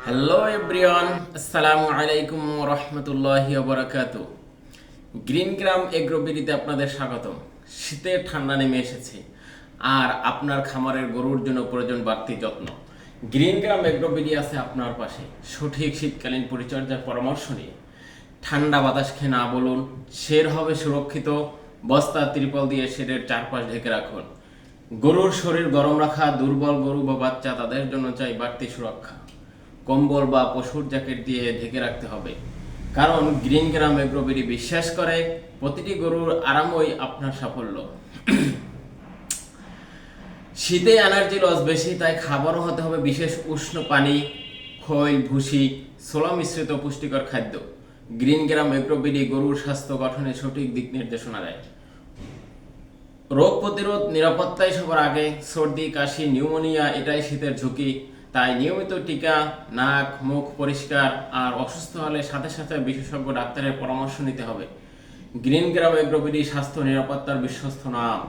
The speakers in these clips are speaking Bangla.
হ্যালো এভরিওয়ান, আসসালামু আলাইকুম ওয়া রাহমাতুল্লাহি ওয়া বারাকাতুহু। গ্রিন গ্রাম এগ্রোবিডিতে আপনাদের স্বাগতম। শীতের ঠান্ডা নেমে এসেছে আর আপনার খামারের গরুর জন্য প্রয়োজন বাড়তি যত্ন। গ্রিন গ্রাম এগ্রোবিডি আছে আপনার পাশে সঠিক শীতকালীন পরিচর্যার পরামর্শ নিয়ে। ঠান্ডা বাতাস খেয়ে না বলুন, শের হবে সুরক্ষিত। বস্তা ত্রিপল দিয়ে শেডের চারপাশ ঢেকে রাখুন। গরুর শরীর গরম রাখা, দুর্বল গরু বা বাচ্চা তাদের জন্য চাই বাড়তি সুরক্ষা। কম্বল বা পশুর জ্যাকেট দিয়ে ঢেকে রাখতে হবে, কারণ গ্রিন গ্রাম এগ্রোবিডি বিশ্বাস করে প্রতিটি গরুর আরামই আপনার সাফল্য। শীতে এনার্জি লস বেশি, তাই খাবারও হতে হবে বিশেষ উষ্ণ পানি, খৈল, ভুসি, ছোলা মিশ্রিত পুষ্টিকর খাদ্য। গ্রিন গ্রাম এগ্রোবিডি গরুর স্বাস্থ্য গঠনে সঠিক দিক নির্দেশনা দেয়। রোগ প্রতিরোধ নিরাপত্তায় সবার আগে। সর্দি, কাশি, নিউমোনিয়া এটাই শীতের ঝুঁকি, তাই নিয়মিত টিকা, নাক মুখ পরিষ্কার আর অসুস্থ হলে সাথে সাথে বিশেষজ্ঞ ডাক্তারের পরামর্শ নিতে হবে। গ্রিন গ্রাম এগ্রোবিডি স্বাস্থ্য নিরাপত্তার বিশ্বস্ত নাম।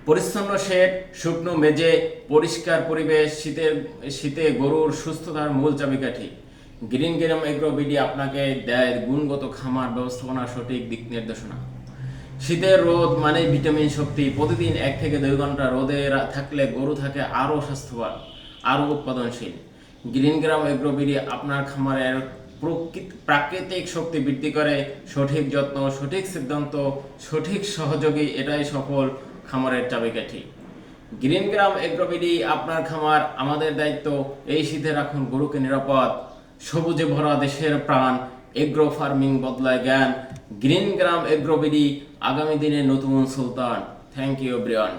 পরিচ্ছন্ন শেড, শুকনো মেজে, পরিষ্কার পরিবেশ শীতে গরুর সুস্থতার মূল চাবিকাঠি। গ্রিন গ্রাম এগ্রোবিডি আপনাকে দেয় গুণগত খামার ব্যবস্থাপনার সঠিক দিক নির্দেশনা। শীতের রোদ মানেই ভিটামিন শক্তি। প্রতিদিন 1 থেকে 2 ঘন্টা রোদে থাকলে গরু থাকে আরও স্বাস্থ্যবান, আরও উৎপাদনশীল। গ্রিন গ্রাম এগ্রোবিডি আপনার খামারের প্রাকৃতিক শক্তি বৃদ্ধি করে। সঠিক যত্ন, সঠিক সিদ্ধান্ত, সঠিক সহযোগী, এটাই সফল খামারের চাবিকাঠি। গ্রিন গ্রাম এগ্রোবিডি আপনার খামার, আমাদের দায়িত্ব। এই শীতে রাখুন গরুকে নিরাপদ। সবুজে ভরা দেশের প্রাণ, এগ্রো ফার্মিং বদলায় জ্ঞান। গ্রিন গ্রাম এগ্রোবিডি আগামী দিনের নতুন সুলতান। Thank you everyone.